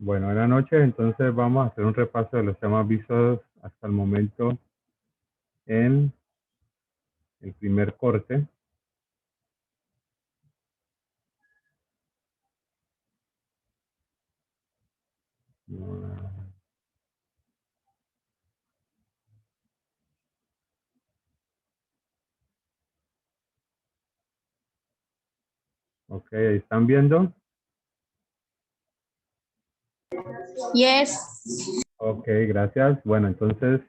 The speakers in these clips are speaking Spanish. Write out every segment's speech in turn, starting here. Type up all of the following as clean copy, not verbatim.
Bueno, buenas noches. Entonces vamos a hacer un repaso de los temas vistos hasta el momento en el primer corte. Ok, ahí están viendo. Yes. Ok, gracias. Bueno, entonces,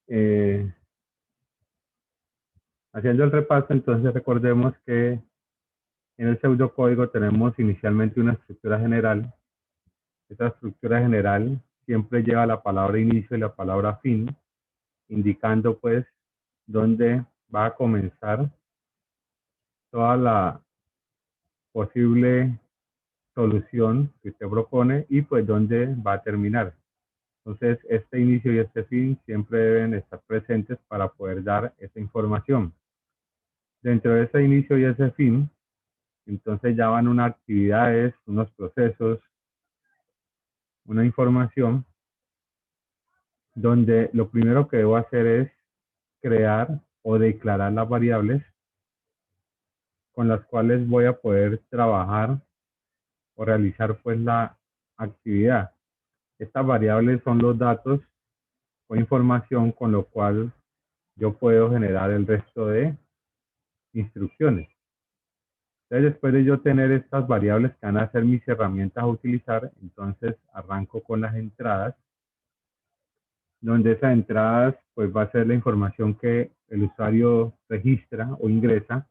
eh, haciendo el repaso, entonces recordemos que en el pseudocódigo tenemos inicialmente una estructura general. Esta estructura general siempre lleva la palabra inicio y la palabra fin, indicando pues dónde va a comenzar toda la posible solución que usted propone y pues dónde va a terminar. Entonces, este inicio y este fin siempre deben estar presentes para poder dar esa información. Dentro de ese inicio y ese fin, entonces ya van unas actividades, unos procesos, una información, donde lo primero que debo hacer es crear o declarar las variables con las cuales voy a poder trabajar o realizar pues la actividad. Estas variables son los datos o información con lo cual yo puedo generar el resto de instrucciones. Entonces, después de yo tener estas variables que van a ser mis herramientas a utilizar, entonces arranco con las entradas, donde esas entradas pues va a ser la información que el usuario registra o ingresa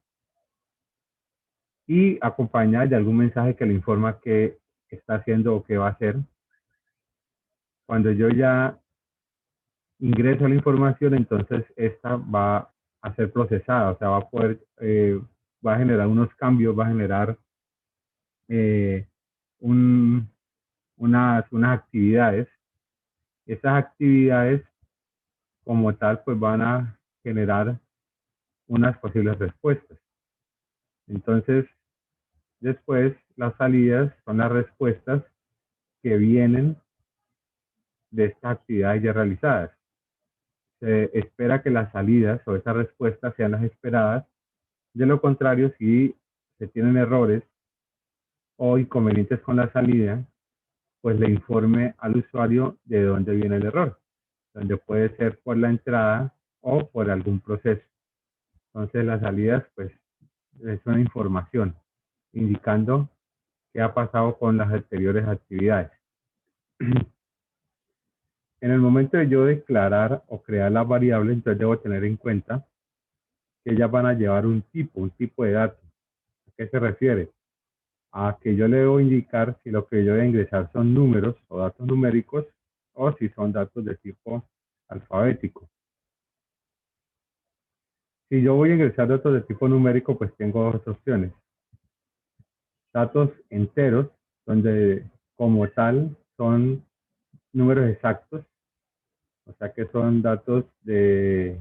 y acompañada de algún mensaje que le informa qué está haciendo o qué va a hacer. Cuando yo ya ingreso la información, entonces esta va a ser procesada, o sea, va a poder, va a generar unos cambios, va a generar eh, unas actividades. Esas actividades como tal, pues van a generar unas posibles respuestas. Entonces, después las salidas son las respuestas que vienen de estas actividades ya realizadas. Se espera que las salidas o esas respuestas sean las esperadas. De lo contrario, si se tienen errores o inconvenientes con la salida, pues le informe al usuario de dónde viene el error, donde puede ser por la entrada o por algún proceso. Entonces las salidas, pues, es una información indicando qué ha pasado con las anteriores actividades. En el momento de yo declarar o crear las variables, entonces debo tener en cuenta que ellas van a llevar un tipo de datos. ¿A qué se refiere? A que yo le debo indicar si lo que yo voy a ingresar son números o datos numéricos o si son datos de tipo alfabético. Si yo voy a ingresar datos de tipo numérico, pues tengo dos opciones. Datos enteros, donde como tal son números exactos, o sea que son datos de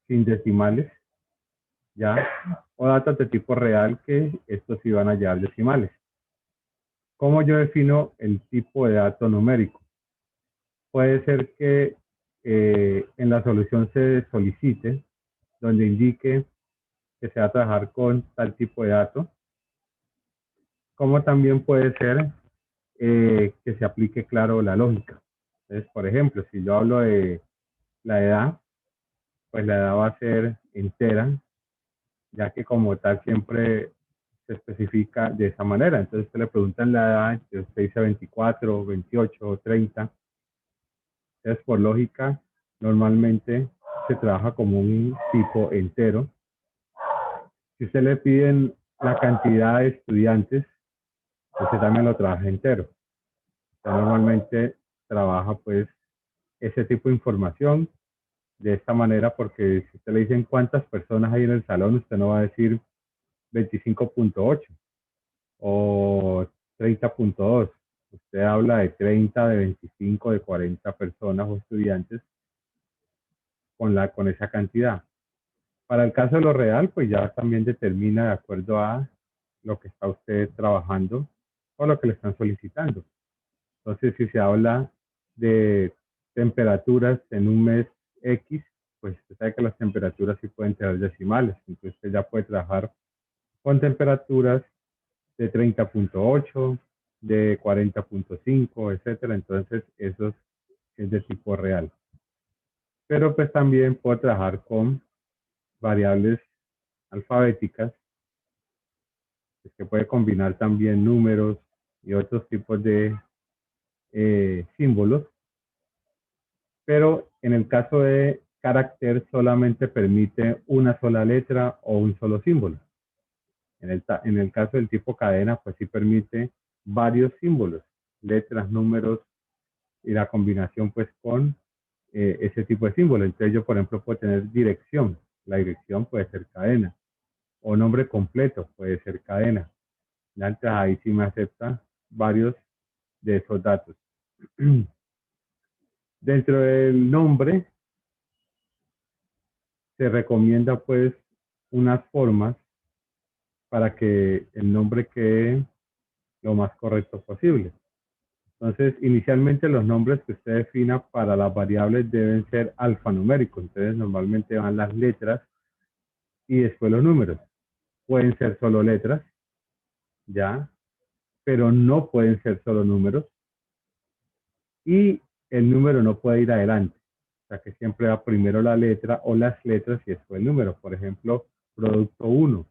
sin decimales, ya, o datos de tipo real, que estos sí van a llevar decimales. ¿Cómo yo defino el tipo de dato numérico? Puede ser que en la solución se solicite, donde indique que se va a trabajar con tal tipo de dato, como también puede ser que se aplique, claro, la lógica. Entonces, por ejemplo, si yo hablo de la edad, pues la edad va a ser entera, ya que como tal siempre se especifica de esa manera. Entonces, usted le preguntan la edad, usted dice 24, 28, 30. Entonces, por lógica, normalmente se trabaja como un tipo entero. Si usted le piden la cantidad de estudiantes, usted también lo trabaja entero. O sea, normalmente trabaja pues ese tipo de información de esta manera, porque si usted le dicen cuántas personas hay en el salón, usted no va a decir 25.8 o 30.2. Usted habla de 30, de 25, de 40 personas o estudiantes con esa cantidad. Para el caso de lo real, pues ya también determina de acuerdo a lo que está usted trabajando o lo que le están solicitando. Entonces, si se habla de temperaturas en un mes X, pues usted sabe que las temperaturas sí pueden tener decimales. Entonces, usted ya puede trabajar con temperaturas de 30.8, de 40.5, etcétera. Entonces, eso es de tipo real. Pero pues también puedo trabajar con variables alfabéticas, pues, que puede combinar también números y otros tipos de símbolos, pero en el caso de carácter solamente permite una sola letra o un solo símbolo. En el caso del tipo cadena, pues sí permite varios símbolos, letras, números y la combinación pues con ese tipo de símbolo. Entonces yo, por ejemplo, puedo tener dirección. La dirección puede ser cadena. O nombre completo puede ser cadena. Entonces ahí sí me acepta varios de esos datos. Dentro del nombre se recomienda pues unas formas para que el nombre quede lo más correcto posible. Entonces, inicialmente los nombres que usted defina para las variables deben ser alfanuméricos. Entonces, normalmente van las letras y después los números. Pueden ser solo letras, ya, pero no pueden ser solo números. Y el número no puede ir adelante. O sea que siempre va primero la letra o las letras y después el número. Por ejemplo, producto 1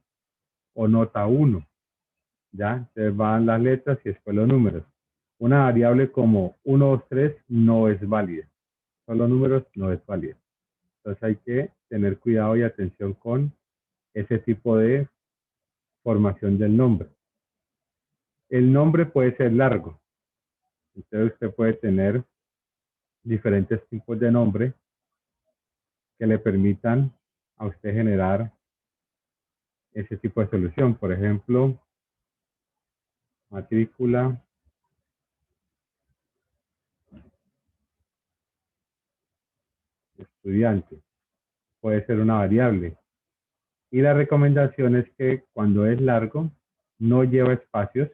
o nota 1. ¿Ya? Entonces van las letras y después los números. Una variable como 1, 2, 3 no es válida. Solo números no es válida. Entonces hay que tener cuidado y atención con ese tipo de formación del nombre. El nombre puede ser largo. Entonces usted puede tener diferentes tipos de nombre que le permitan a usted generar ese tipo de solución. Por ejemplo, matrícula, estudiante. Puede ser una variable. Y la recomendación es que cuando es largo, no lleva espacios,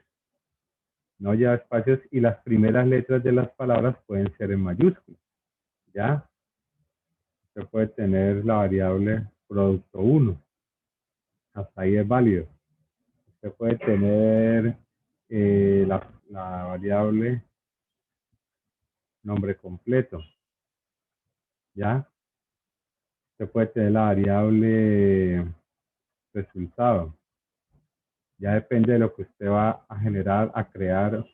y las primeras letras de las palabras pueden ser en mayúsculas, ¿ya? Usted puede tener la variable producto 1, hasta ahí es válido. Usted puede tener la variable nombre completo, ¿ya? Usted puede tener la variable resultado. Ya depende de lo que usted va a generar, a crear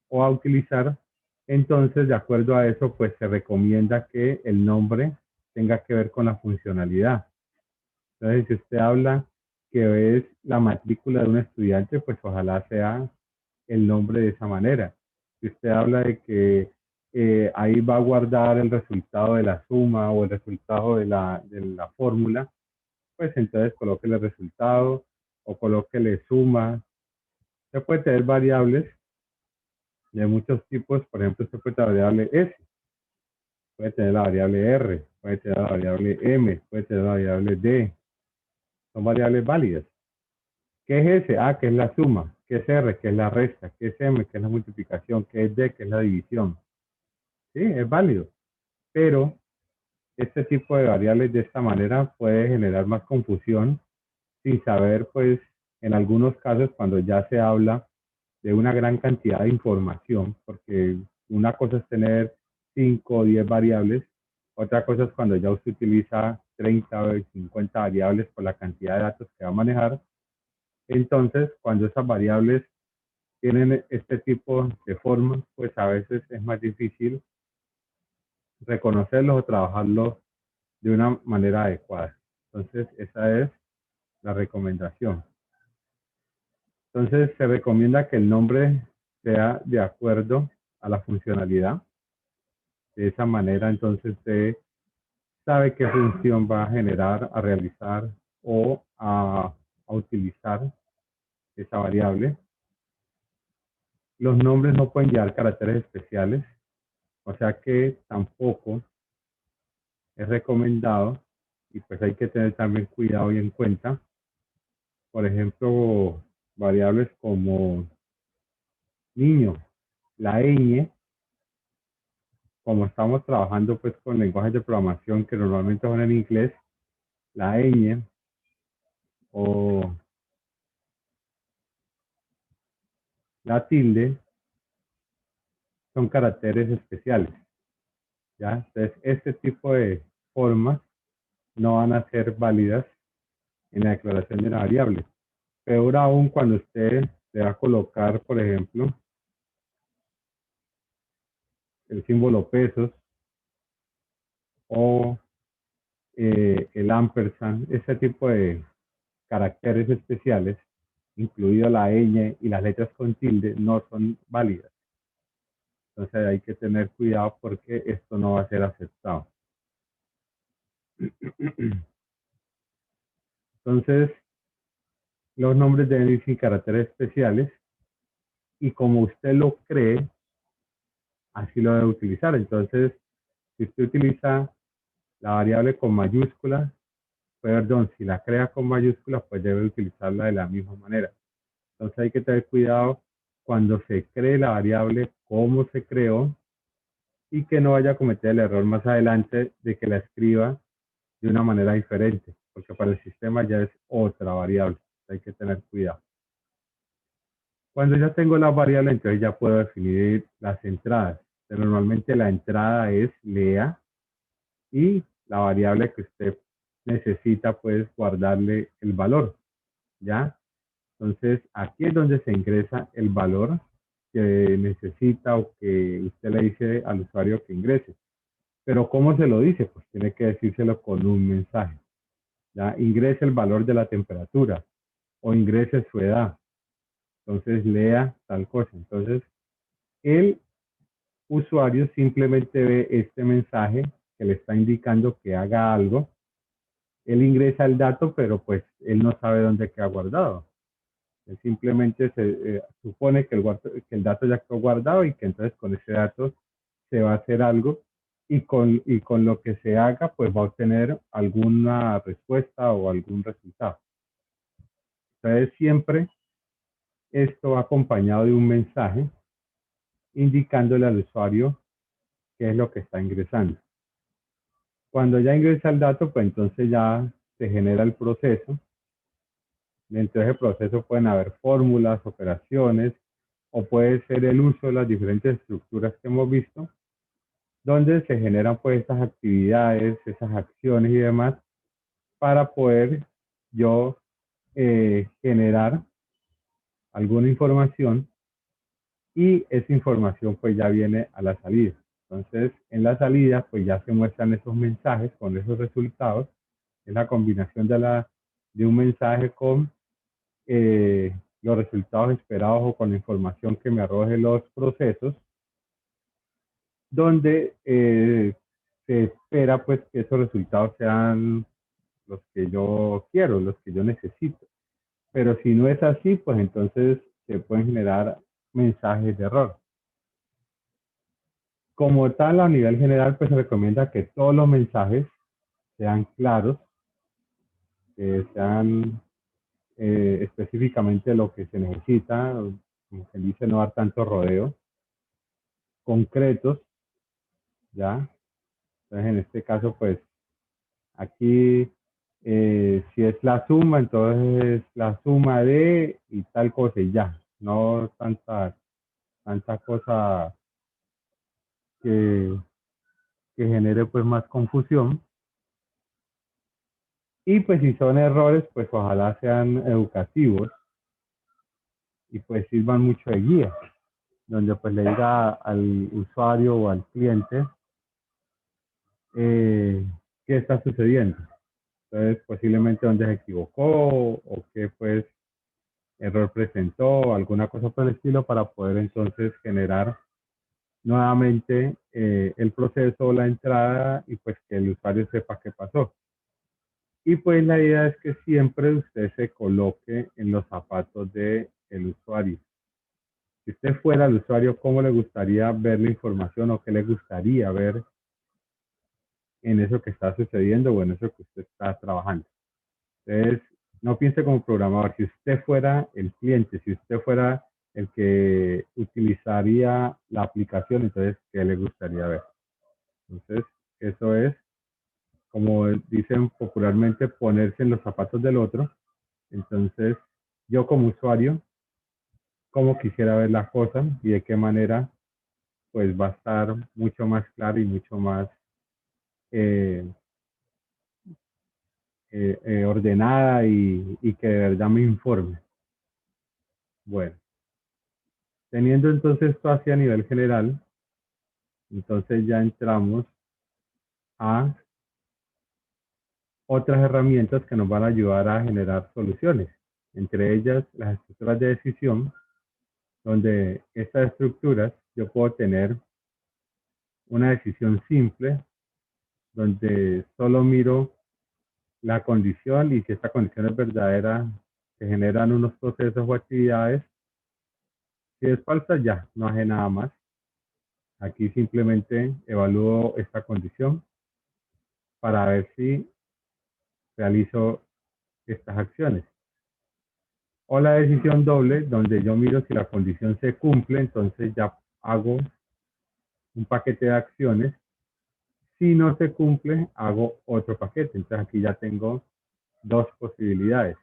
o a utilizar. Entonces, de acuerdo a eso, pues se recomienda que el nombre tenga que ver con la funcionalidad. Entonces, si usted habla que es la matrícula de un estudiante, pues ojalá sea el nombre de esa manera. Si usted habla de que ahí va a guardar el resultado de la suma o el resultado de la fórmula, pues entonces coloque el resultado o colóquele suma. Se puede tener variables de muchos tipos. Por ejemplo, usted puede tener la variable S, puede tener la variable R, puede tener la variable M, puede tener la variable D. Son variables válidas. ¿Qué es S? Ah, que es la suma. ¿Qué es R? Que es la resta. ¿Qué es M? Que es la multiplicación. ¿Qué es D? Que es la división. Sí, es válido. Pero este tipo de variables de esta manera puede generar más confusión sin saber, pues, en algunos casos cuando ya se habla de una gran cantidad de información, porque una cosa es tener 5 o 10 variables, otra cosa es cuando ya usted utiliza 30 o 50 variables por la cantidad de datos que va a manejar. Entonces, cuando esas variables tienen este tipo de forma, pues a veces es más difícil reconocerlos o trabajarlos de una manera adecuada. Entonces, esa es la recomendación. Entonces, se recomienda que el nombre sea de acuerdo a la funcionalidad. De esa manera, entonces, usted sabe qué función va a generar, a realizar o a utilizar esa variable. Los nombres no pueden llevar caracteres especiales, o sea que tampoco es recomendado, y pues hay que tener también cuidado y en cuenta, por ejemplo, variables como niño. La ñ, como estamos trabajando pues con lenguajes de programación que normalmente son en inglés, la ñ o la tilde son caracteres especiales, ¿ya? Entonces, este tipo de formas no van a ser válidas en la declaración de una variable. Peor aún cuando usted le va a colocar, por ejemplo, el símbolo pesos o el ampersand, ese tipo de caracteres especiales, incluido la ñ y las letras con tilde, no son válidas. Entonces hay que tener cuidado porque esto no va a ser aceptado. Entonces, los nombres deben ir sin caracteres especiales y como usted lo cree, así lo debe utilizar. Entonces, si usted utiliza la variable con mayúscula, perdón, si la crea con mayúscula, pues debe utilizarla de la misma manera. Entonces hay que tener cuidado cuando se cree la variable, cómo se creó, y que no vaya a cometer el error más adelante de que la escriba de una manera diferente, porque para el sistema ya es otra variable. Hay que tener cuidado. Cuando ya tengo las variables, entonces ya puedo definir las entradas. Normalmente la entrada es lea y la variable que usted necesita, pues guardarle el valor, ¿ya? Entonces, aquí es donde se ingresa el valor que necesita o que usted le dice al usuario que ingrese. Pero ¿cómo se lo dice? Pues tiene que decírselo con un mensaje. ¿Ya? Ingrese el valor de la temperatura o ingrese su edad. Entonces, lea tal cosa. Entonces, el usuario simplemente ve este mensaje que le está indicando que haga algo. Él ingresa el dato, pero pues él no sabe dónde queda guardado. Simplemente se supone que el dato ya quedó guardado y que entonces con ese dato se va a hacer algo y con lo que se haga pues va a obtener alguna respuesta o algún resultado. Entonces siempre esto va acompañado de un mensaje indicándole al usuario qué es lo que está ingresando. Cuando ya ingresa el dato, pues entonces ya se genera el proceso. Dentro de ese proceso pueden haber fórmulas, operaciones, o puede ser el uso de las diferentes estructuras que hemos visto, donde se generan pues estas actividades, esas acciones y demás, para poder yo generar alguna información y esa información pues ya viene a la salida. Entonces, en la salida pues ya se muestran esos mensajes con esos resultados, es la combinación de un mensaje con los resultados esperados o con la información que me arroje los procesos, donde se espera pues que esos resultados sean los que yo quiero, los que yo necesito. Pero si no es así, pues entonces se pueden generar mensajes de error. Como tal, a nivel general, pues se recomienda que todos los mensajes sean claros, que sean específicamente lo que se necesita, como se dice, no dar tanto rodeo, concretos, ¿ya? Entonces, en este caso, pues, aquí, si es la suma, entonces la suma de y tal cosa y ya, no tanta cosa que, que genere pues más confusión. Y pues si son errores, pues ojalá sean educativos y pues sirvan mucho de guía, donde pues le diga al usuario o al cliente qué está sucediendo. Entonces, posiblemente dónde se equivocó o qué pues error presentó, alguna cosa por el estilo, para poder entonces generar nuevamente el proceso o la entrada y pues que el usuario sepa qué pasó. Y pues la idea es que siempre usted se coloque en los zapatos del usuario. Si usted fuera el usuario, ¿cómo le gustaría ver la información o qué le gustaría ver en eso que está sucediendo o en eso que usted está trabajando? Entonces, no piense como programador. Si usted fuera el cliente, si usted fuera el que utilizaría la aplicación, entonces, ¿qué le gustaría ver? Entonces, eso es, como dicen popularmente, ponerse en los zapatos del otro. Entonces, yo como usuario, cómo quisiera ver las cosas y de qué manera, pues va a estar mucho más claro y mucho más eh, ordenada y que de verdad me informe. Bueno, teniendo entonces esto así a nivel general, entonces ya entramos a otras herramientas que nos van a ayudar a generar soluciones, entre ellas las estructuras de decisión, donde estas estructuras yo puedo tener una decisión simple, donde solo miro la condición y si esta condición es verdadera, se generan unos procesos o actividades. Si es falsa, ya no hace nada más. Aquí simplemente evalúo esta condición para ver si realizo estas acciones. O la decisión doble, donde yo miro si la condición se cumple, entonces ya hago un paquete de acciones. Si no se cumple, hago otro paquete. Entonces aquí ya tengo dos posibilidades.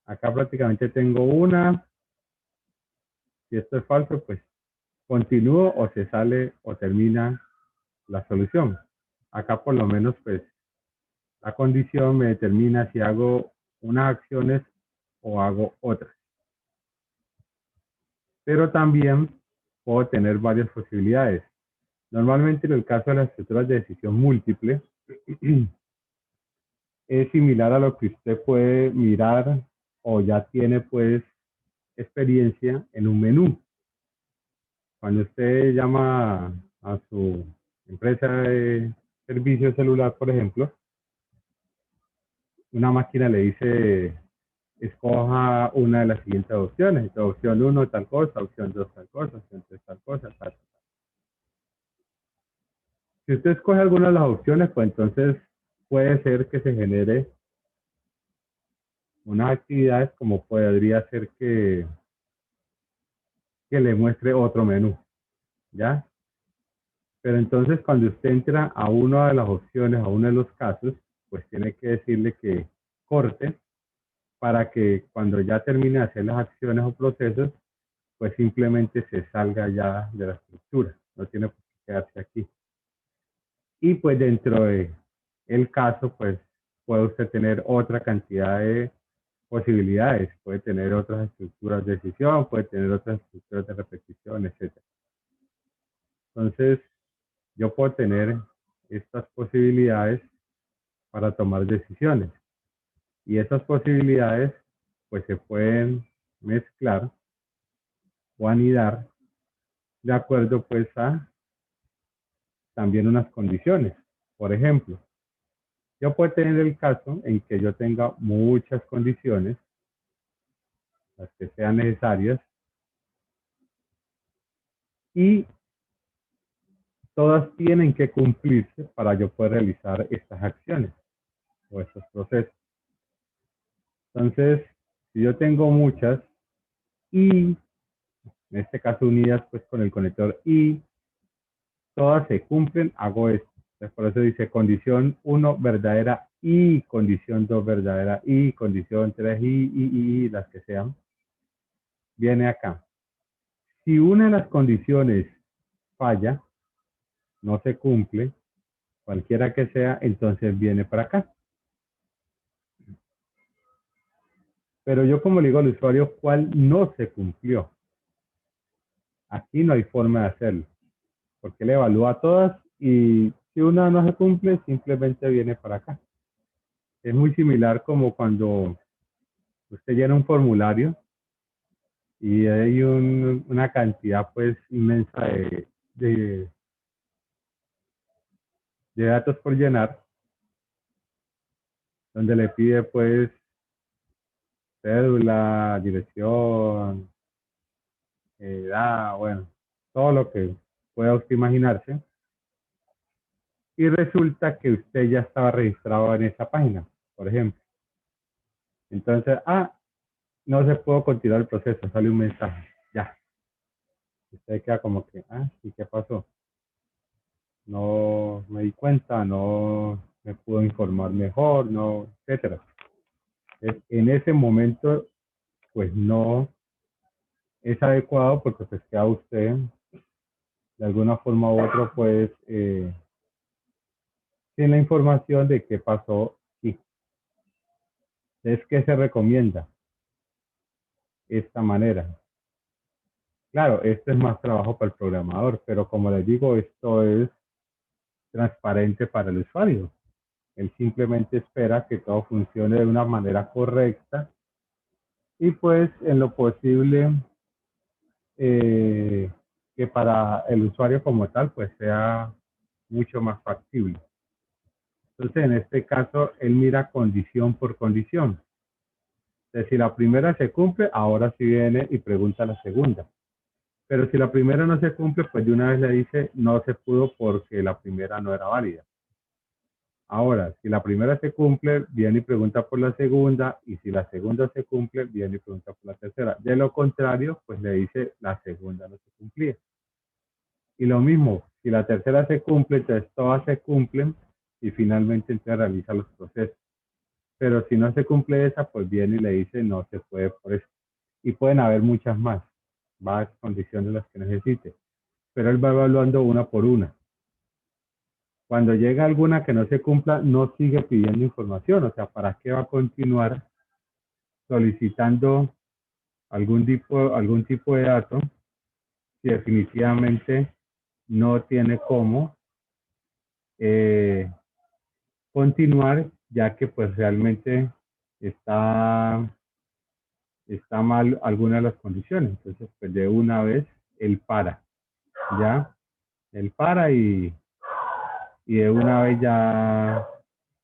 Acá prácticamente tengo una. Si esto es falso, pues continúo o se sale o termina la solución. Acá por lo menos pues la condición me determina si hago unas acciones o hago otras. Pero también puedo tener varias posibilidades. Normalmente en el caso de las estructuras de decisión múltiple, es similar a lo que usted puede mirar o ya tiene pues experiencia en un menú. Cuando usted llama a su empresa de servicio celular, por ejemplo, una máquina le dice, escoja una de las siguientes opciones. Entonces, opción 1 tal cosa, opción 2 tal cosa, opción 3 tal cosa, tal. Si usted escoge alguna de las opciones, pues entonces puede ser que se genere unas actividades como podría ser que le muestre otro menú, ¿ya? Pero entonces cuando usted entra a una de las opciones, a uno de los casos, pues tiene que decirle que corte para que cuando ya termine de hacer las acciones o procesos, pues simplemente se salga ya de la estructura, no tiene por qué quedarse aquí. Y pues dentro de el caso, pues puede usted tener otra cantidad de posibilidades, puede tener otras estructuras de decisión, puede tener otras estructuras de repetición, etc. Entonces, yo puedo tener estas posibilidades para tomar decisiones y esas posibilidades pues se pueden mezclar o anidar de acuerdo pues a también unas condiciones. Por ejemplo, yo puedo tener el caso en que yo tenga muchas condiciones, las que sean necesarias, y todas tienen que cumplirse para yo poder realizar estas acciones o estos procesos. Entonces, si yo tengo muchas y en este caso unidas pues con el conector y todas se cumplen, hago esto. Entonces, por eso dice condición 1 verdadera y condición 2 verdadera y condición 3 y las que sean. Viene acá. Si una de las condiciones falla, no se cumple, cualquiera que sea, entonces viene para acá. Pero yo como le digo al usuario, ¿cuál no se cumplió? Aquí no hay forma de hacerlo, porque le evalúa todas y si una no se cumple, simplemente viene para acá. Es muy similar como cuando usted llena un formulario y hay una cantidad pues inmensa de, de datos por llenar, donde le pide pues cédula, dirección, edad, bueno, todo lo que pueda usted imaginarse. Y resulta que usted ya estaba registrado en esa página, por ejemplo. Entonces, no se pudo continuar el proceso, sale un mensaje. Ya, Usted queda como que, ah, ¿y qué pasó? No me di cuenta, no me pudo informar mejor, no, etcétera. En ese momento, pues no es adecuado porque pues queda usted de alguna forma u otra, pues sin la información de qué pasó y es que se recomienda esta manera. Claro, esto es más trabajo para el programador, pero como les digo, esto es transparente para el usuario. Él simplemente espera que todo funcione de una manera correcta y pues en lo posible eh, que para el usuario como tal pues sea mucho más factible. Entonces en este caso él mira condición por condición. Entonces, si la primera se cumple, ahora sí viene y pregunta la segunda. Pero si la primera no se cumple, pues de una vez le dice no se pudo porque la primera no era válida. Ahora, si la primera se cumple, viene y pregunta por la segunda, y si la segunda se cumple, viene y pregunta por la tercera. De lo contrario, pues le dice la segunda no se cumplía. Y lo mismo, si la tercera se cumple, entonces todas se cumplen y finalmente entonces realiza los procesos. Pero si no se cumple esa, pues viene y le dice no se puede por eso. Y pueden haber muchas más, más condiciones las que necesite. Pero él va evaluando una por una. Cuando llega alguna que no se cumpla, no sigue pidiendo información. O sea, ¿para qué va a continuar solicitando algún tipo de dato si definitivamente no tiene cómo eh, continuar, ya que pues realmente está, está mal alguna de las condiciones? Entonces, pues de una vez, él para, ¿ya? Él para y de una vez ya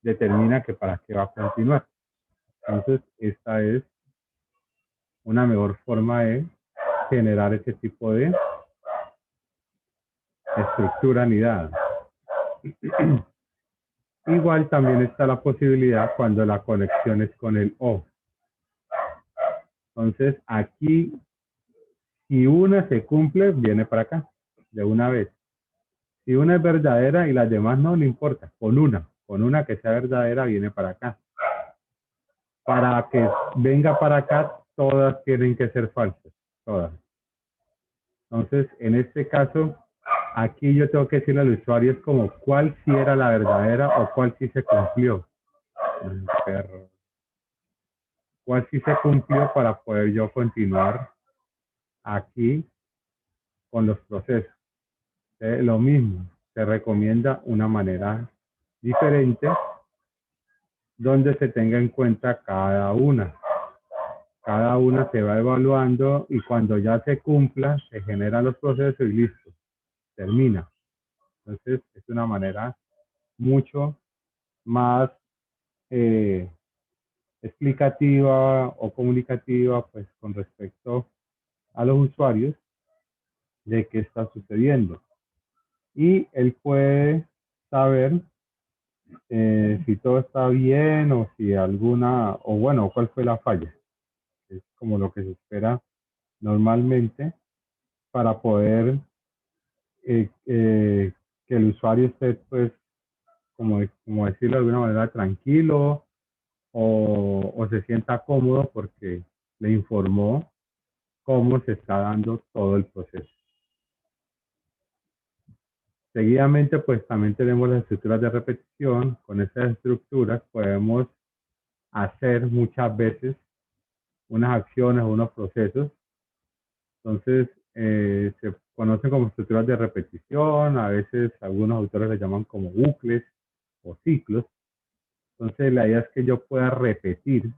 determina que para qué va a continuar. Entonces, esta es una mejor forma de generar ese tipo de estructura anidada. Igual también está la posibilidad cuando la conexión es con el O. Entonces, aquí, si una se cumple, viene para acá, de una vez. Si una es verdadera y las demás no, no importa. Con una que sea verdadera, viene para acá. Para que venga para acá, todas tienen que ser falsas, todas. Entonces, en este caso, aquí yo tengo que decirle al usuario es como cuál sí era la verdadera o cuál sí se cumplió. Cuál sí se cumplió para poder yo continuar aquí con los procesos. Lo mismo, se recomienda una manera diferente donde se tenga en cuenta cada una. Cada una se va evaluando y cuando ya se cumpla, se generan los procesos y listo, termina. Entonces, es una manera mucho más eh, explicativa o comunicativa, pues con respecto a los usuarios de qué está sucediendo. Y él puede saber si todo está bien o si alguna, o bueno, cuál fue la falla. Es como lo que se espera normalmente para poder que el usuario esté, pues, como decirlo de alguna manera, tranquilo o se sienta cómodo porque le informó cómo se está dando todo el proceso. Seguidamente, pues también tenemos las estructuras de repetición. Con estas estructuras podemos hacer muchas veces unas acciones o unos procesos. Entonces, se conocen como estructuras de repetición, a veces algunos autores le llaman como bucles o ciclos. Entonces, la idea es que yo pueda repetir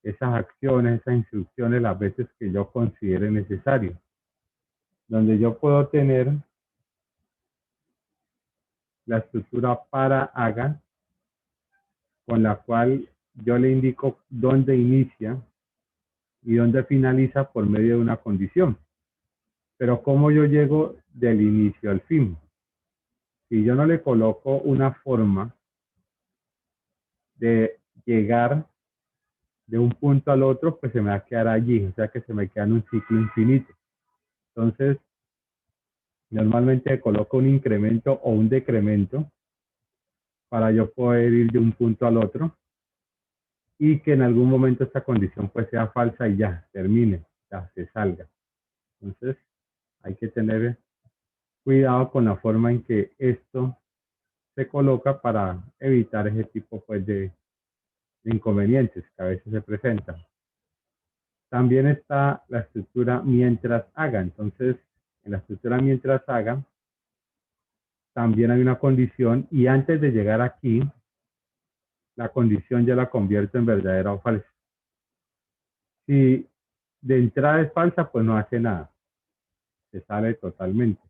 esas acciones, esas instrucciones las veces que yo considere necesario. Donde yo puedo tener la estructura para haga, con la cual yo le indico dónde inicia y dónde finaliza por medio de una condición. Pero ¿cómo yo llego del inicio al fin? Si yo no le coloco una forma de llegar de un punto al otro, pues se me va a quedar allí, o sea que se me queda en un ciclo infinito. Entonces, normalmente coloco un incremento o un decremento para yo poder ir de un punto al otro y que en algún momento esta condición pues sea falsa y ya, termine, ya se salga. Entonces, hay que tener cuidado con la forma en que esto se coloca para evitar ese tipo pues de inconvenientes que a veces se presentan. También está la estructura mientras haga. Entonces, en la estructura mientras haga, también hay una condición y antes de llegar aquí, la condición ya la convierto en verdadera o falsa. Si de entrada es falsa, pues no hace nada, se sale totalmente.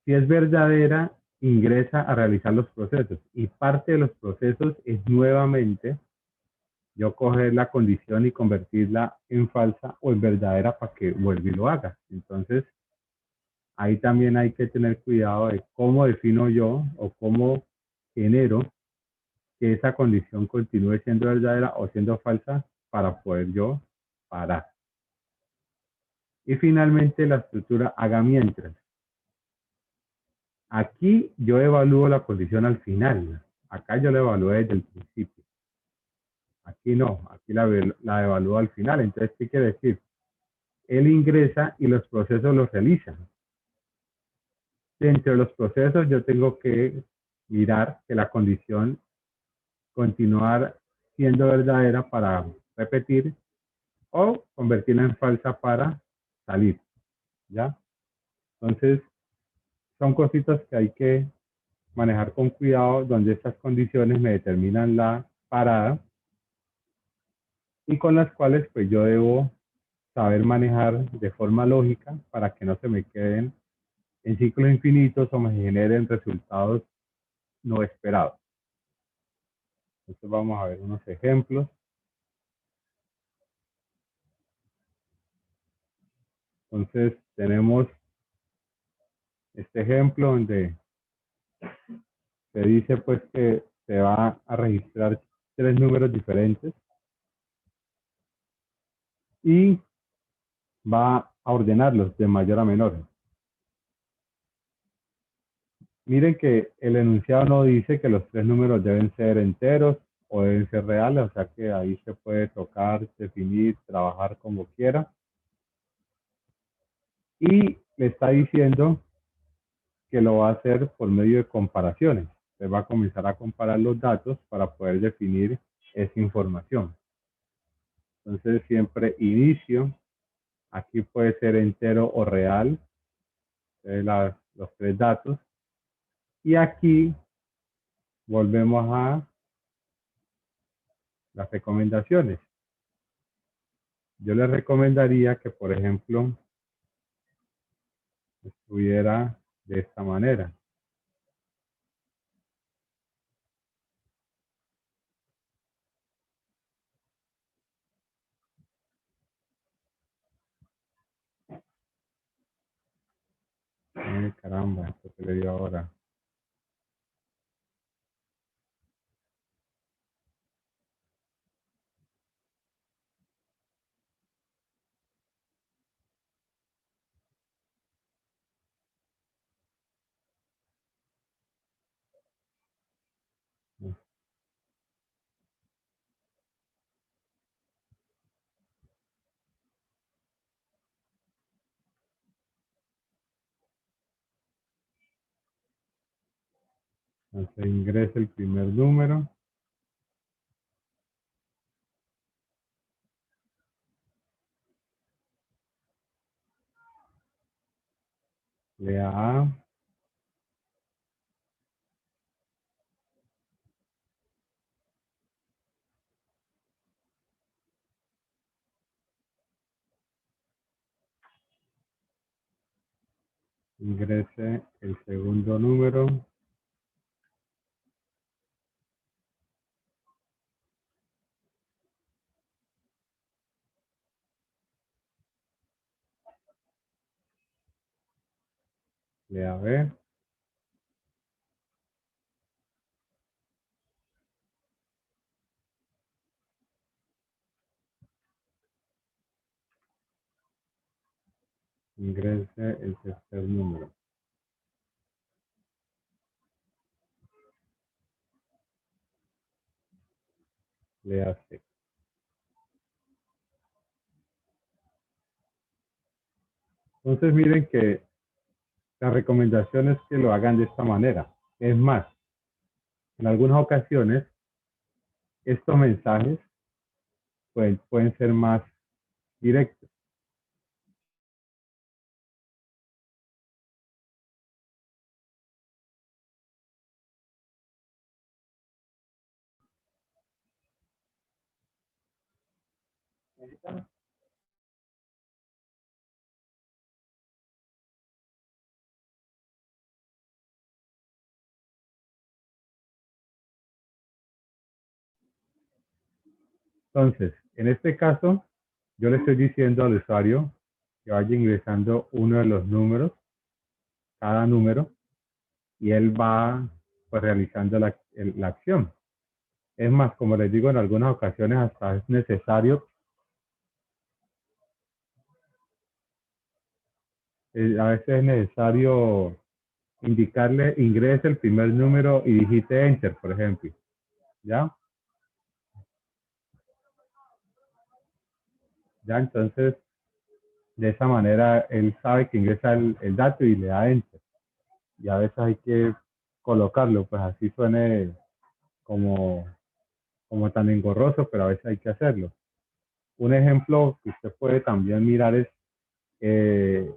Si es verdadera, ingresa a realizar los procesos y parte de los procesos es nuevamente yo coger la condición y convertirla en falsa o en verdadera para que vuelva y lo haga. Entonces, ahí también hay que tener cuidado de cómo defino yo o cómo genero que esa condición continúe siendo verdadera o siendo falsa para poder yo parar. Y finalmente la estructura haga mientras. Aquí yo evalúo la condición al final. Acá yo la evalúo desde el principio. Aquí no, aquí la evalúo al final. Entonces, ¿qué quiere decir? Él ingresa y los procesos los realiza. Dentro de los procesos yo tengo que mirar que la condición continuar siendo verdadera para repetir o convertirla en falsa para salir, ¿ya? Entonces, son cositas que hay que manejar con cuidado, donde estas condiciones me determinan la parada y con las cuales pues yo debo saber manejar de forma lógica para que no se me queden en ciclos infinitos o me generen resultados no esperados. Entonces vamos a ver unos ejemplos. Entonces tenemos este ejemplo donde se dice pues que se va a registrar tres números diferentes y va a ordenarlos de mayor a menor. Miren que el enunciado no dice que los tres números deben ser enteros o deben ser reales, o sea que ahí se puede tocar, definir, trabajar como quiera. Y le está diciendo que lo va a hacer por medio de comparaciones. Se va a comenzar a comparar los datos para poder definir esa información. Entonces siempre inicio, aquí puede ser entero o real, los tres datos. Y aquí volvemos a las recomendaciones. Yo les recomendaría que, por ejemplo, estuviera de esta manera. Caramba, esto que le dio ahora. Entonces ingresa el primer número. Lea A. Ingrese el segundo número. Lea B. Ingrese el tercer número. Le hace. Entonces miren que la recomendación es que lo hagan de esta manera. Es más, en algunas ocasiones estos mensajes pueden ser más directos. Entonces, en este caso, yo le estoy diciendo al usuario que vaya ingresando uno de los números, cada número, y él va pues realizando la acción. Es más, como les digo, en algunas ocasiones hasta es necesario, a veces es necesario indicarle, ingrese el primer número y digite Enter, por ejemplo. ¿Ya? ¿Ya? Entonces, de esa manera, él sabe que ingresa el dato y le da Enter. Y a veces hay que colocarlo, pues así suene como, como tan engorroso, pero a veces hay que hacerlo. Un ejemplo que usted puede también mirar es,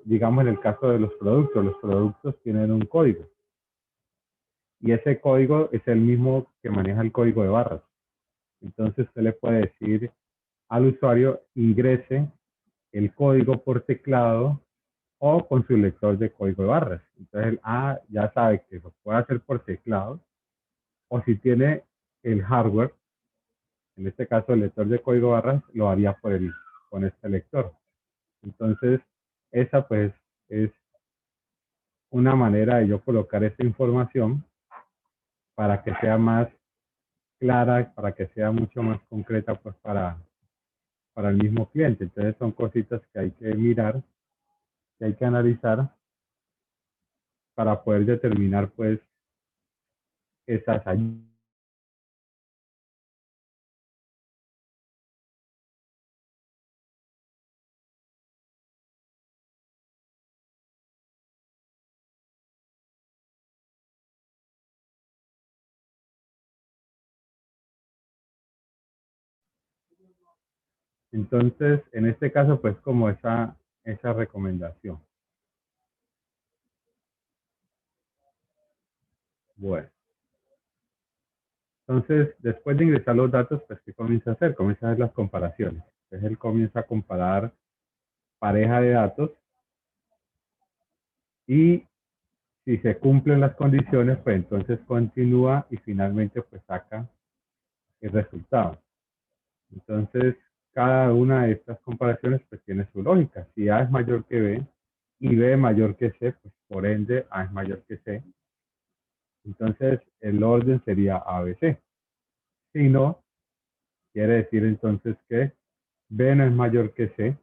digamos, en el caso de los productos tienen un código. Y ese código es el mismo que maneja el código de barras. Entonces usted le puede decir al usuario ingrese el código por teclado o con su lector de código de barras. Entonces él ya sabe que lo puede hacer por teclado, o si tiene el hardware, en este caso el lector de código de barras, lo haría con este lector. Entonces esa pues es una manera de yo colocar esta información para que sea más clara, para que sea mucho más concreta pues para el mismo cliente. Entonces son cositas que hay que mirar, que hay que analizar para poder determinar pues esas ayudas. Entonces, en este caso, pues como esa recomendación. Bueno, entonces, después de ingresar los datos, pues ¿qué comienza a hacer? Comienza a hacer las comparaciones. Entonces, él comienza a comparar pareja de datos y si se cumplen las condiciones, pues entonces continúa y finalmente pues saca el resultado. Entonces, cada una de estas comparaciones pues tiene su lógica. Si A es mayor que B y B es mayor que C, pues por ende A es mayor que C. Entonces, el orden sería ABC. Si no, quiere decir entonces que B no es mayor que C,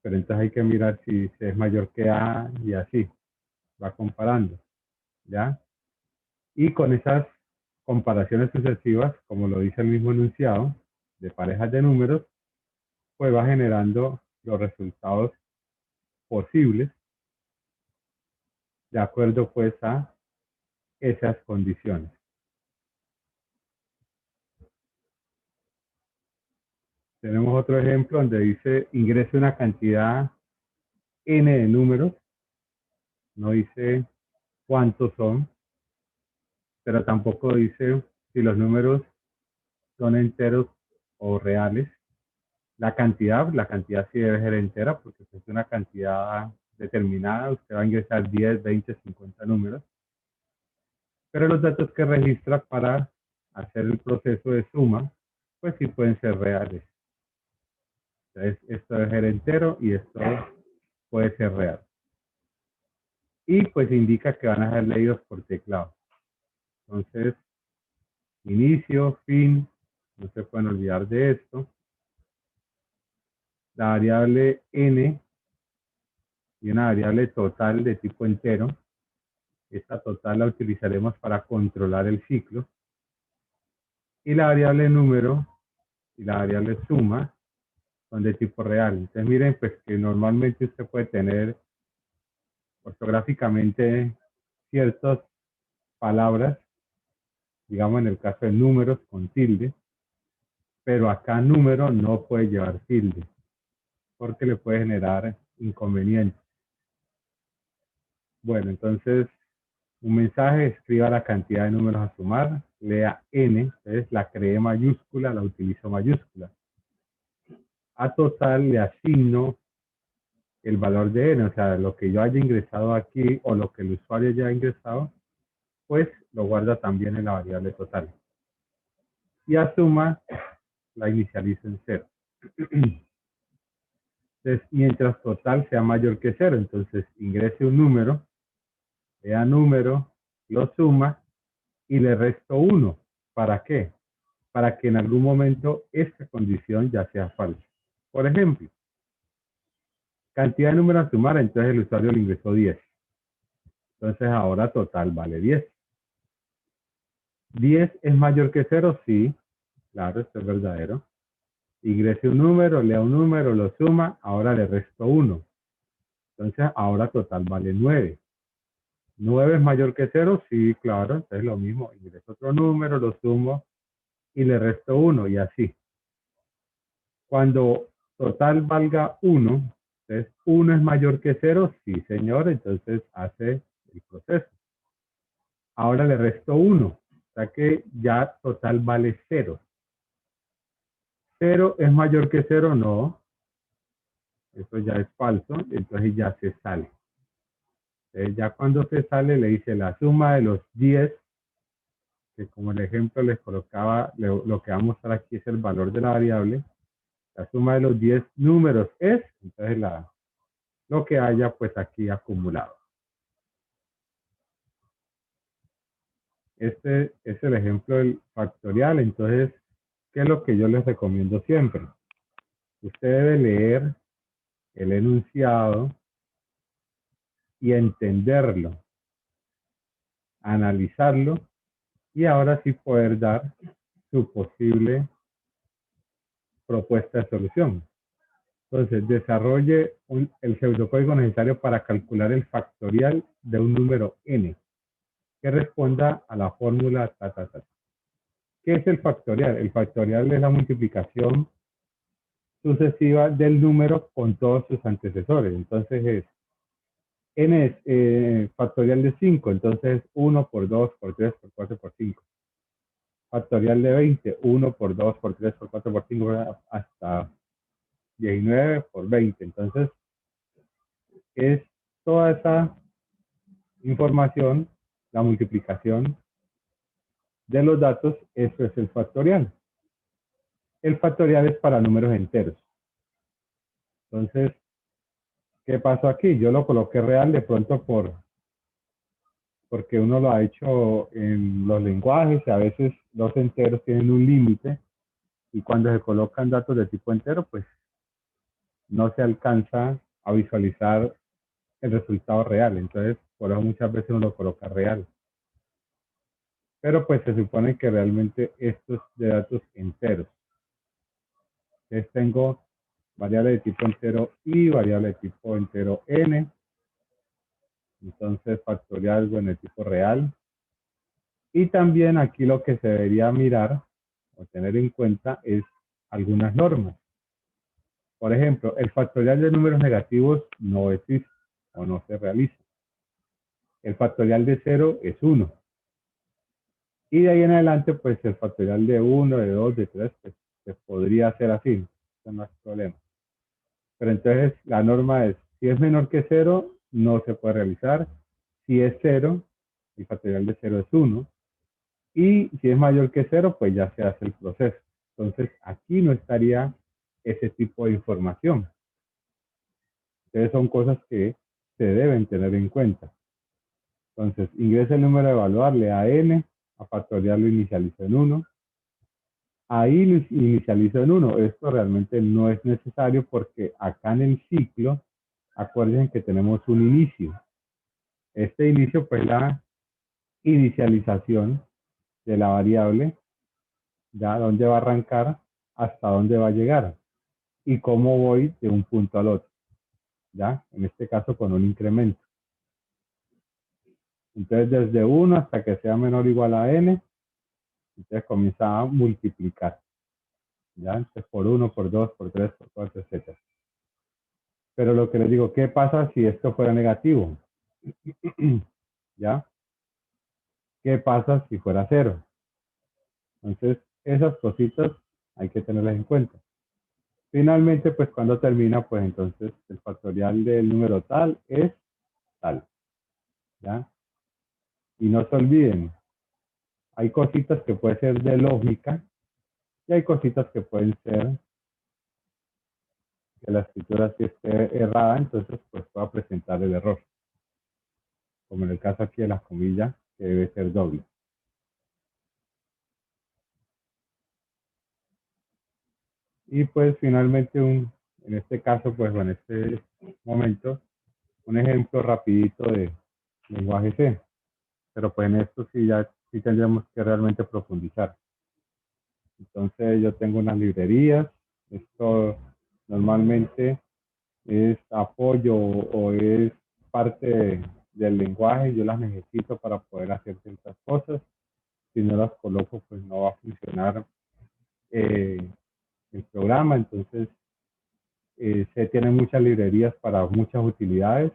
pero entonces hay que mirar si C es mayor que A y así, va comparando, ¿ya? Y con esas comparaciones sucesivas, como lo dice el mismo enunciado, de parejas de números, pues va generando los resultados posibles de acuerdo pues a esas condiciones. Tenemos otro ejemplo donde dice ingrese una cantidad n de números, no dice cuántos son, pero tampoco dice si los números son enteros o reales. La cantidad sí debe ser entera porque es una cantidad determinada, usted va a ingresar 10, 20, 50 números, pero los datos que registra para hacer el proceso de suma, pues sí pueden ser reales. Entonces, esto debe ser entero y esto puede ser real. Y pues indica que van a ser leídos por teclado. Entonces, inicio, fin, no se pueden olvidar de esto. La variable n y una variable total de tipo entero. Esta total la utilizaremos para controlar el ciclo. Y la variable número y la variable suma son de tipo real. Entonces miren pues que normalmente usted puede tener ortográficamente ciertas palabras, digamos en el caso de números con tilde, pero acá número no puede llevar tilde porque le puede generar inconvenientes. Bueno, entonces un mensaje, escriba la cantidad de números a sumar, lea n, entonces la creé mayúscula, la utilizo mayúscula. A total le asigno el valor de n, o sea, lo que yo haya ingresado aquí o lo que el usuario ya ha ingresado, pues lo guarda también en la variable total. Y a suma la inicializo en 0. Entonces, mientras total sea mayor que 0, entonces ingrese un número, lea número, lo suma y le resto 1. ¿Para qué? Para que en algún momento esta condición ya sea falsa. Por ejemplo, cantidad de números a sumar, entonces el usuario le ingresó 10. Entonces ahora total vale 10. ¿10 es mayor que 0? Sí, claro, esto es verdadero. Ingrese un número, lea un número, lo suma, ahora le resto 1. Entonces ahora total vale 9. ¿9 es mayor que 0? Sí, claro, entonces lo mismo. Ingreso otro número, lo sumo y le resto 1 y así. Cuando total valga 1, entonces 1 es mayor que 0, sí señor, entonces hace el proceso. Ahora le resto 1, o sea que ya total vale 0. 0 es mayor que 0, no, eso ya es falso, entonces ya se sale. Entonces ya cuando se sale le dice la suma de los 10, que como el ejemplo les colocaba, lo que vamos a mostrar aquí es el valor de la variable. La suma de los 10 números es, entonces lo que haya pues aquí acumulado. Este es el ejemplo del factorial. Entonces, ¿qué es lo que yo les recomiendo siempre? Usted debe leer el enunciado y entenderlo, analizarlo y ahora sí poder dar su posible propuesta de solución. Entonces, desarrolle el pseudocódigo necesario para calcular el factorial de un número n que responda a la fórmula ta, ta, ta. ¿Qué es el factorial? El factorial es la multiplicación sucesiva del número con todos sus antecesores. Entonces es n es factorial de 5, entonces 1 por 2, por 3, por 4, por 5. Factorial de 20, 1 por 2, por 3, por 4, por 5, hasta 19 por 20. Entonces es toda esa información, la multiplicación de los datos, eso es el factorial. El factorial es para números enteros. Entonces, ¿qué pasó aquí? Yo lo coloqué real de pronto porque uno lo ha hecho en los lenguajes y a veces los enteros tienen un límite y cuando se colocan datos de tipo entero, pues no se alcanza a visualizar el resultado real. Entonces, por eso muchas veces uno lo coloca real. Pero pues se supone que realmente esto es de datos enteros. Entonces tengo variable de tipo entero y variable de tipo entero n. Entonces factorial algo en el tipo real. Y también aquí lo que se debería mirar o tener en cuenta es algunas normas. Por ejemplo, el factorial de números negativos no existe o no se realiza. El factorial de 0 es 1. Y de ahí en adelante, pues el factorial de 1, de 2, de 3, pues se podría hacer así. Eso no es problema. Pero entonces la norma es, si es menor que 0, no se puede realizar. Si es 0, el factorial de 0 es 1. Y si es mayor que 0, pues ya se hace el proceso. Entonces aquí no estaría ese tipo de información. Entonces son cosas que se deben tener en cuenta. Entonces ingresa el número de evaluar, le da n, a factorial lo inicializo en 1. Ahí lo inicializo en 1. Esto realmente no es necesario porque acá en el ciclo acuérdense que tenemos un inicio. Este inicio pues la inicialización de la variable, ya dónde va a arrancar, hasta dónde va a llegar y cómo voy de un punto al otro, ya, en este caso con un incremento. Entonces desde 1 hasta que sea menor o igual a n, entonces comienza a multiplicar, ya, entonces por 1, por 2, por 3, por 4, etc. Pero lo que les digo, ¿qué pasa si esto fuera negativo? ¿Ya? ¿Qué pasa si fuera 0? Entonces, esas cositas hay que tenerlas en cuenta. Finalmente, pues cuando termina, pues entonces el factorial del número tal es tal. ¿Ya? Y no se olviden, hay cositas que pueden ser de lógica y hay cositas que pueden ser que la escritura si esté errada, entonces pues pueda presentar el error. Como en el caso aquí de la comilla, que debe ser doble. Y pues finalmente, en este caso, pues en este momento, un ejemplo rapidito de lenguaje C. Pero pues en esto sí ya sí tendríamos que realmente profundizar. Entonces yo tengo unas librerías. Esto normalmente es apoyo o es parte del lenguaje. Yo las necesito para poder hacer ciertas cosas. Si no las coloco, pues no va a funcionar el programa. Entonces se tienen muchas librerías para muchas utilidades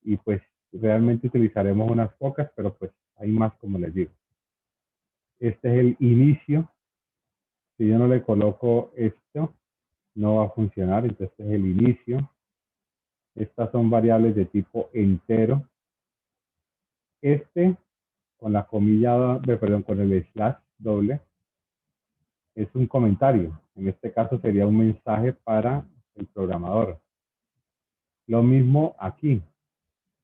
y pues realmente utilizaremos unas pocas, pero pues hay más, como les digo. Este es el inicio. Si yo no le coloco esto, no va a funcionar. Entonces este es el inicio. Estas son variables de tipo entero. Este, con la comilla, perdón, con el slash doble, es un comentario. En este caso sería un mensaje para el programador. Lo mismo aquí.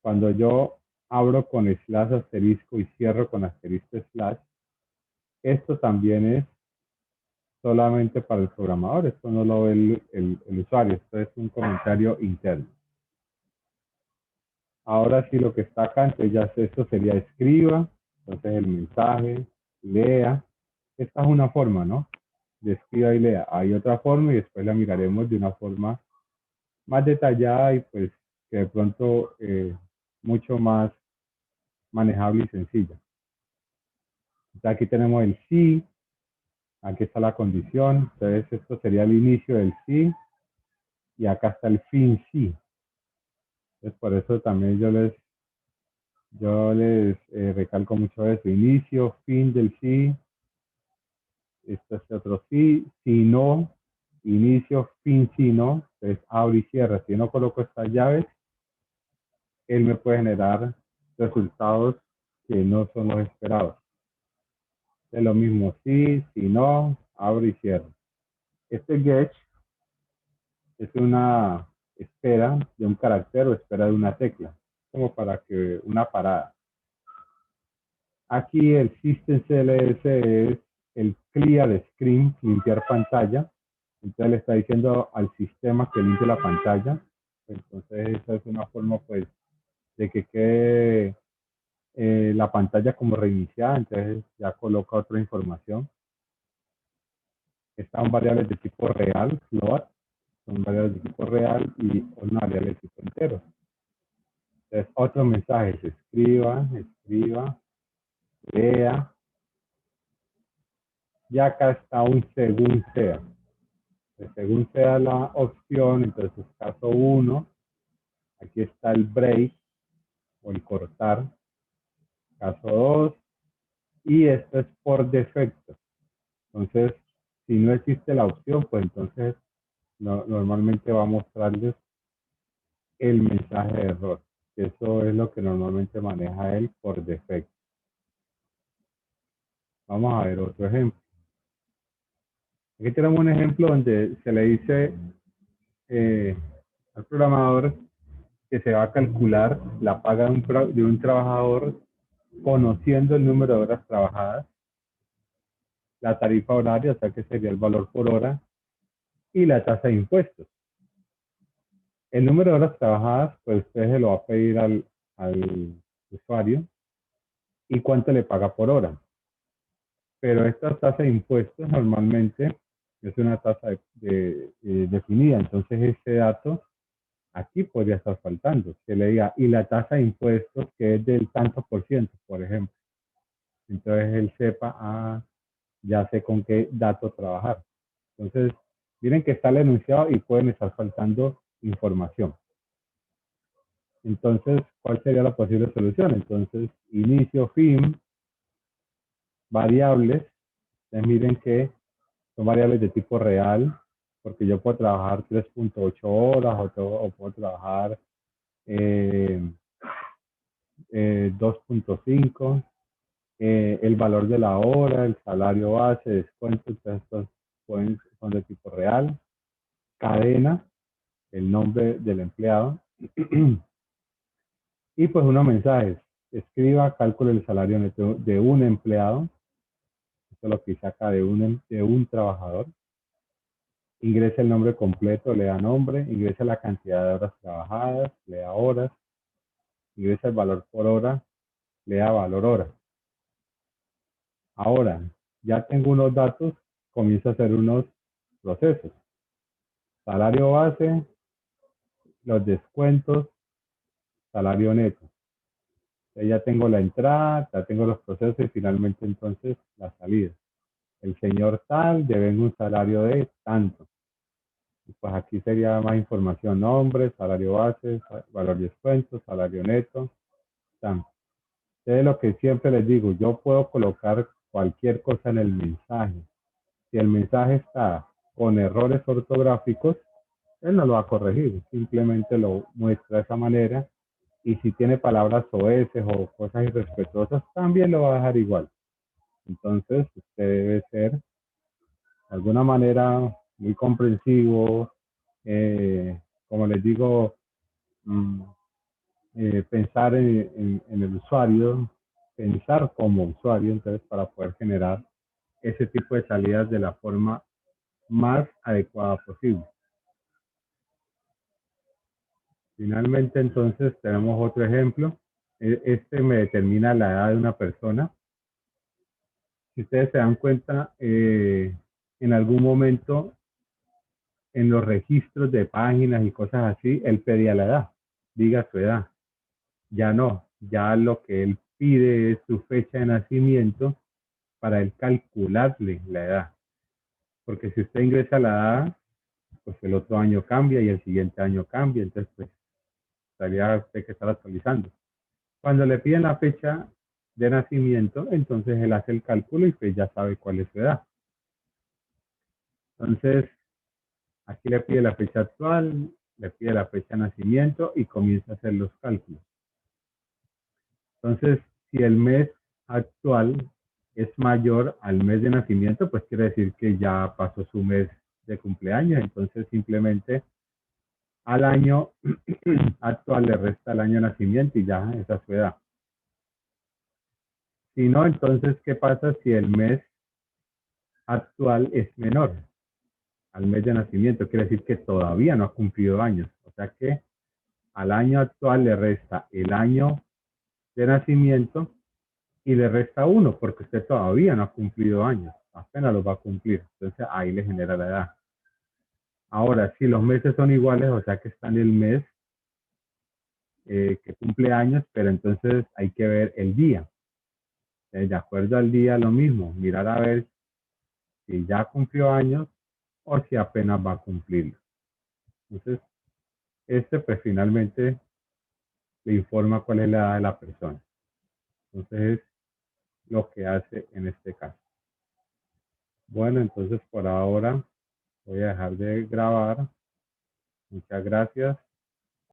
Cuando yo abro con slash asterisco y cierro con asterisco slash, esto también es solamente para el programador. Esto no lo ve el usuario. Esto es un comentario interno. Ahora sí lo que está acá, entonces ya esto sería escriba, entonces el mensaje, lea. Esta es una forma, ¿no? De escriba y lea. Hay otra forma y después la miraremos de una forma más detallada y pues que de pronto mucho más manejable y sencilla. Entonces aquí tenemos el sí, aquí está la condición, entonces esto sería el inicio del sí y acá está el fin sí. Entonces por eso también yo les recalco mucho eso, inicio, fin del sí, este es otro sí, si no, inicio, fin, si no, entonces abre y cierra. Si no coloco estas llaves, él me puede generar resultados que no son los esperados. Es lo mismo, sí, si no, abre y cierra. Este get es una espera de un carácter o espera de una tecla, como para que una parada. Aquí el System CLS es el clear screen, limpiar pantalla. Entonces le está diciendo al sistema que limpie la pantalla. Entonces esa es una forma pues de que quede la pantalla como reiniciada. Entonces ya coloca otra información. Están variables de tipo real, float, son variables de tipo real y una variable de tipo entero. Entonces otro mensaje es escriba, lea. Y acá está un según sea. Según sea la opción, entonces caso 1, aquí está el break o el cortar, caso 2, y esto es por defecto. Entonces, si no existe la opción, pues entonces normalmente va a mostrarles el mensaje de error. Eso es lo que normalmente maneja él por defecto. Vamos a ver otro ejemplo. Aquí tenemos un ejemplo donde se le dice al programador que se va a calcular la paga de un trabajador conociendo el número de horas trabajadas, la tarifa horaria, o sea que sería el valor por hora, y la tasa de impuestos. El número de horas trabajadas, pues usted se lo va a pedir al usuario y cuánto le paga por hora. Pero esta tasa de impuestos normalmente es una tasa definida, entonces este dato aquí podría estar faltando, que le diga, y la tasa de impuestos que es del tanto por ciento, por ejemplo. Entonces él sepa, ya sé con qué dato trabajar. Entonces, miren que está el enunciado y pueden estar faltando información. Entonces, ¿cuál sería la posible solución? Entonces, inicio, fin, variables. Entonces, miren que son variables de tipo real, porque yo puedo trabajar 3.8 horas o puedo trabajar 2.5, el valor de la hora, el salario base, descuento, entonces estos son de tipo real, cadena, el nombre del empleado, y pues unos mensajes. Escriba, cálculo el salario neto de un empleado, esto es lo que saca de un trabajador. Ingresa el nombre completo, le da nombre, ingresa la cantidad de horas trabajadas, le da horas, ingresa el valor por hora, le da valor hora. Ahora, ya tengo unos datos, comienzo a hacer unos procesos. Salario base, los descuentos, salario neto. Ya tengo la entrada, ya tengo los procesos y finalmente entonces la salida. El señor tal debe un salario de tanto. Y pues aquí sería más información, nombre, salario base, valor de descuento, salario neto, tanto. Es lo que siempre les digo, yo puedo colocar cualquier cosa en el mensaje. Si el mensaje está con errores ortográficos, él no lo va a corregir, simplemente lo muestra de esa manera. Y si tiene palabras soeces o cosas irrespetuosas, también lo va a dejar igual. Entonces, usted debe ser, de alguna manera, muy comprensivo, como les digo, mm, pensar en el usuario, pensar como usuario, entonces, para poder generar ese tipo de salidas de la forma más adecuada posible. Finalmente, entonces, tenemos otro ejemplo. Este me determina la edad de una persona. Si ustedes se dan cuenta, en algún momento en los registros de páginas y cosas así, él pedía la edad, diga su edad. Ya no, ya lo que él pide es su fecha de nacimiento para él calcularle la edad. Porque si usted ingresa la edad, pues el otro año cambia y el siguiente año cambia, entonces pues estaría usted que estar actualizando. Cuando le piden la fecha de nacimiento, entonces él hace el cálculo y pues ya sabe cuál es su edad. Entonces, aquí le pide la fecha actual, le pide la fecha de nacimiento y comienza a hacer los cálculos. Entonces, si el mes actual es mayor al mes de nacimiento, pues quiere decir que ya pasó su mes de cumpleaños. Entonces, simplemente al año actual le resta el año de nacimiento y ya esa es su edad. Si no, entonces, ¿qué pasa si el mes actual es menor al mes de nacimiento? Quiere decir que todavía no ha cumplido años. O sea que al año actual le resta el año de nacimiento y le resta 1 porque usted todavía no ha cumplido años, apenas los va a cumplir. Entonces ahí le genera la edad. Ahora, si los meses son iguales, o sea que está en el mes que cumple años, pero entonces hay que ver el día. De acuerdo al día, lo mismo, mirar a ver si ya cumplió años o si apenas va a cumplirlo. Entonces, pues finalmente le informa cuál es la edad de la persona. Entonces, es lo que hace en este caso. Bueno, entonces por ahora voy a dejar de grabar. Muchas gracias.